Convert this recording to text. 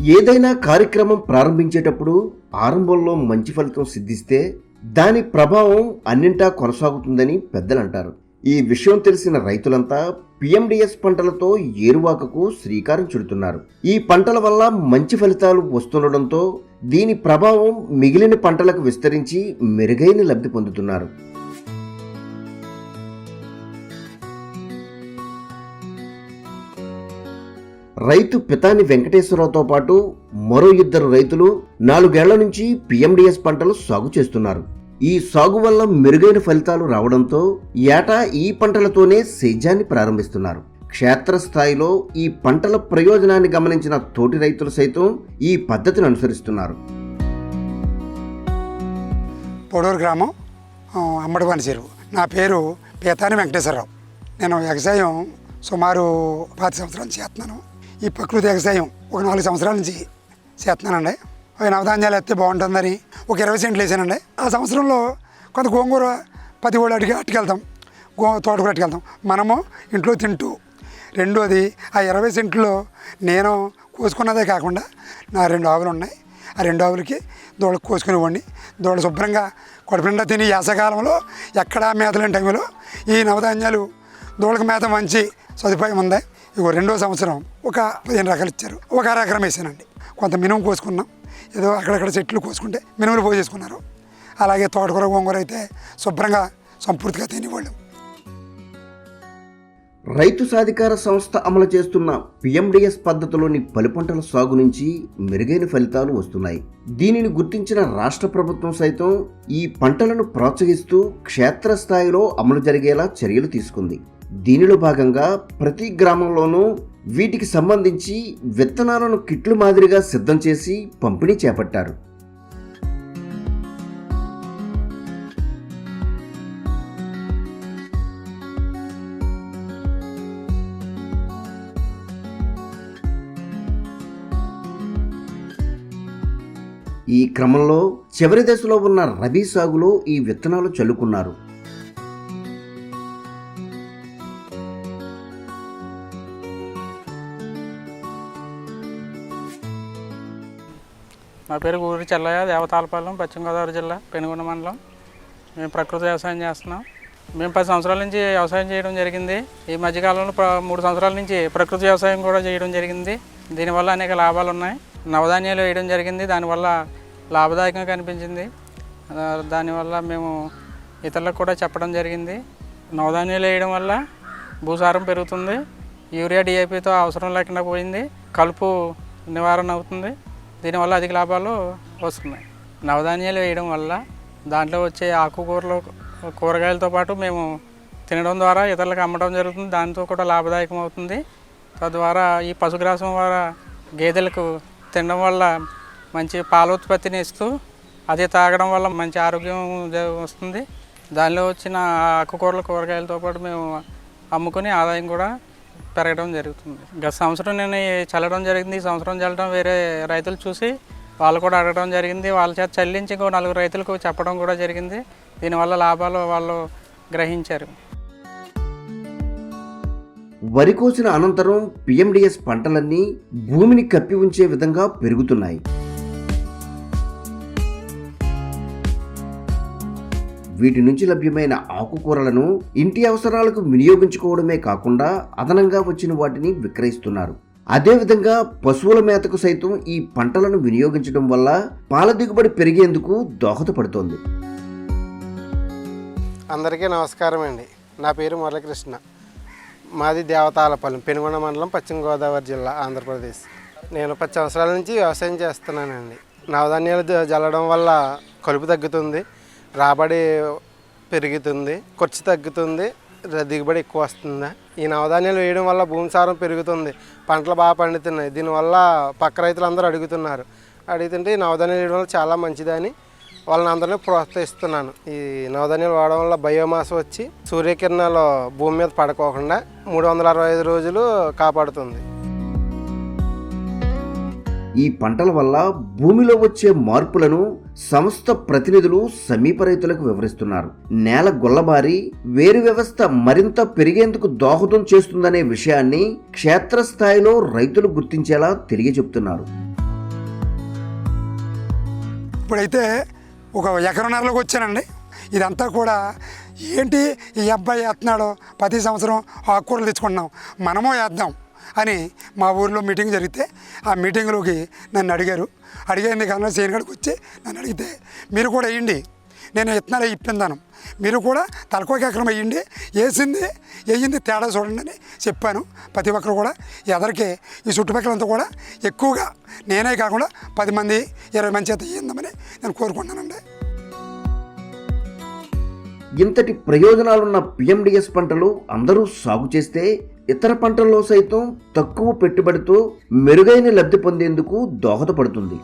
ఏదైనా కార్యక్రమం ప్రారంభించేటప్పుడు ఆరంభంలో మంచి ఫలితం సిద్ధిస్తే దాని ప్రభావం అన్నింటా కొనసాగుతుందని పెద్దలు అంటారు. ఈ విషయం తెలిసిన రైతులంతా పిఎండిఎస్ పంటలతో ఏరువాకకు శ్రీకారం చుడుతున్నారు. ఈ పంటల వల్ల మంచి ఫలితాలు వస్తుండటంతో దీని ప్రభావం మిగిలిన పంటలకు విస్తరించి మెరుగైన లబ్ధి పొందుతున్నారు. రైతు పితాని వెంకటేశ్వరరావుతో పాటు మరో 2 రైతులు 4 ఏళ్ల నుంచి పిఎండిఎస్ పంటలు సాగు చేస్తున్నారు. ఈ సాగు వల్ల మెరుగైన ఫలితాలు రావడంతో ఏటా ఈ పంటలతోనే సేద్యాన్ని ప్రారంభిస్తున్నారు. క్షేత్రస్థాయిలో ఈ పంటల ప్రయోజనాన్ని గమనించిన తోటి రైతులు సైతం ఈ పద్ధతిని అనుసరిస్తున్నారు. పొడూరు గ్రామం అమ్మడివాని చెరువు. నా పేరు పితాని వెంకటేశ్వరరావు. నేను వ్యవసాయం సుమారు 10 సంవత్సరాలు చేస్తున్నాను. ఈ ప్రకృతి వ్యవసాయం ఒక 4 సంవత్సరాల నుంచి చేస్తున్నానండి. అవి నవధాన్యాలు వేస్తే బాగుంటుందని ఒక 20 సెంట్లు వేసానండి. ఆ సంవత్సరంలో కొంత గోంగూర 10 కూడా అట్టుకెళ్తాం, తోటకూర అట్టుకెళ్తాం మనము ఇంట్లో తింటూ. రెండోది ఆ 20 సెంట్లో నేను కోసుకున్నదే కాకుండా నా 2 ఆవులు ఉన్నాయి. ఆ 2 ఆవులకి దూడకు కోసుకుని వండి దూడ శుభ్రంగా కొడపిండా తిని వేసవకాలంలో ఎక్కడా మేత లేని టైంలో ఈ నవధాన్యాలు దూడకు మేత మంచి సదుపాయం ఉంది. ఇగో 2వ సంవత్సరం ఒక 15 రకాలు ఇచ్చారు. ఒక ఎకరం వేసానండి. కొంత మినుము కోసుకున్నాం. ఏదో అక్కడక్కడ చెట్లు కోసుకుంటే మినుములు పోసేసుకున్నారు. అలాగే తోటకూర గోంగూర అయితే శుభ్రంగా సంపూర్తిగా తినేవాళ్ళు. రైతు సాధికార సంస్థ అమలు చేస్తున్న పిఎండిఎస్ పద్ధతిలోని పలు పంటల సాగు నుంచి మెరుగైన ఫలితాలు వస్తున్నాయి. దీనిని గుర్తించిన రాష్ట్ర ప్రభుత్వం సైతం ఈ పంటలను ప్రోత్సహిస్తూ క్షేత్రస్థాయిలో అమలు జరిగేలా చర్యలు తీసుకుంది. దీనిలో భాగంగా ప్రతి గ్రామంలోనూ వీటికి సంబంధించి విత్తనాలను కిట్లు మాదిరిగా సిద్ధం చేసి పంపిణీ చేపట్టారు. ఈ క్రమంలో చివరి దశలో ఉన్న రబీ సాగులో ఈ విత్తనాలు చల్లుకున్నారు. నా పేరు ఊరి చెల్లయ్య, దేవతాలపాలెం, పశ్చిమ గోదావరి జిల్లా, పెనుగొండ మండలం. మేము ప్రకృతి వ్యవసాయం చేస్తున్నాం. మేము 10 సంవత్సరాల నుంచి వ్యవసాయం చేయడం జరిగింది. ఈ మధ్యకాలంలో 3 సంవత్సరాల నుంచి ప్రకృతి వ్యవసాయం కూడా చేయడం జరిగింది. దీనివల్ల అనేక లాభాలు ఉన్నాయి. నవధాన్యాలు వేయడం జరిగింది. దానివల్ల లాభదాయకంగా కనిపించింది. దానివల్ల మేము ఇతరులకు కూడా చెప్పడం జరిగింది. నవధాన్యాలు వేయడం వల్ల భూసారం పెరుగుతుంది. యూరియా డిఏపితో అవసరం లేకుండా పోయింది. కలుపు నివారణ అవుతుంది. దీనివల్ల అధిక లాభాలు వస్తున్నాయి. నవధాన్యాలు వేయడం వల్ల దాంట్లో వచ్చే ఆకుకూరలు, కూరగాయలతో పాటు మేము తినడం ద్వారా ఇతరులకు అమ్మడం జరుగుతుంది. దాంతో కూడా లాభదాయకం అవుతుంది. తద్వారా ఈ పశుగ్రాసం ద్వారా గేదెలకు తినడం వల్ల మంచి పాల ఉత్పత్తిని ఇస్తూ అది తాగడం వల్ల మంచి ఆరోగ్యం వస్తుంది. దానిలో వచ్చిన ఆకుకూరలు, కూరగాయలతో పాటు మేము అమ్ముకొని ఆదాయం కూడా పెరగడం జరుగుతుంది. గత సంవత్సరం నేను చల్లడం జరిగింది. ఈ సంవత్సరం చల్లడం వేరే రైతులు చూసి వాళ్ళు కూడా అడగడం జరిగింది. వాళ్ళ చేత చల్లించి ఇంకో 4 రైతులకు చెప్పడం కూడా జరిగింది. దీనివల్ల లాభాలు వాళ్ళు గ్రహించారు. వరి కోసిన అనంతరం పిఎండిఎస్ పంటలన్నీ భూమిని కప్పి ఉంచే విధంగా పెరుగుతున్నాయి. వీటి నుంచి లభ్యమైన ఆకుకూరలను ఇంటి అవసరాలకు వినియోగించుకోవడమే కాకుండా అదనంగా వచ్చిన వాటిని విక్రయిస్తున్నారు. అదేవిధంగా పశువుల మేతకు సైతం ఈ పంటలను వినియోగించడం వల్ల పాల దిగుబడి పెరిగేందుకు దోహదపడుతోంది. అందరికీ నమస్కారం అండి. నా పేరు మురళీకృష్ణ. మాది దేవతాలపాలెం, పెనుగొండ మండలం, పశ్చిమ గోదావరి జిల్లా, ఆంధ్రప్రదేశ్. నేను 10 సంవత్సరాల నుంచి వ్యవసాయం చేస్తున్నానండి. నవధాన్యాలు జల్లడం వల్ల కలుపు తగ్గుతుంది, రాబడి పెరుగుతుంది, ఖర్చు తగ్గుతుంది, దిగుబడి ఎక్కువ వస్తుంది. ఈ నవధాన్యాలు వేయడం వల్ల భూమి సారం పెరుగుతుంది, పంటలు బాగా పండుతున్నాయి. దీనివల్ల పక్క రైతులందరూ అడుగుతుంటే ఈ నవధాన్యాలు వేయడం వల్ల చాలా మంచిదని వాళ్ళని అందరినీ ప్రోత్సహిస్తున్నాను. ఈ నవధాన్యాలు వాడడం వల్ల బయోమాస్ వచ్చి సూర్యకిరణాలు భూమి మీద పడుకోకుండా 365 రోజులు కాపాడుతుంది. ఈ పంటల వల్ల భూమిలో వచ్చే మార్పులను సంస్థ ప్రతినిధులు సమీప రైతులకు వివరిస్తున్నారు. నేల గొల్లబారి వేరు వ్యవస్థ మరింత పెరిగేందుకు దోహదం చేస్తుందనే విషయాన్ని క్షేత్రస్థాయిలో రైతులు గుర్తించేలా తెలియజెప్తున్నారు. ఇప్పుడైతే ఒక ఎకరన్నరలోకి వచ్చానండి. ఇదంతా కూడా ఏంటి ఈ అబ్బాయి వేస్తున్నాడు, ప్రతి సంవత్సరం ఆకుకూరలు తెచ్చుకుంటున్నాం, మనము వేద్దాం అని మా ఊరిలో మీటింగ్ జరిగితే ఆ మీటింగ్లోకి నన్ను అడిగింది కన్నా సేనగడికి వచ్చి నన్ను అడిగితే మీరు కూడా వేయండి, నేను విత్తనాలు ఇప్పిందాను, మీరు కూడా తలకోకి ఎకరం వేయింది తేడా చూడండి అని చెప్పాను. ప్రతి ఒక్కరు కూడా ఎదరికి ఈ చుట్టుపక్కలంతా కూడా ఎక్కువగా నేనే కాకుండా 10 మంది 20 మంది చేత వేయిందామని నేను కోరుకుంటున్నానండి. ఇంతటి ప్రయోజనాలున్న పిఎండిఎస్ పంటలు అందరూ సాగు చేస్తే ఇతర పంటల్లో సైతం తక్కువ పెట్టుబడితో మెరుగైన లబ్ధి పొందేందుకు దోహదపడుతుంది.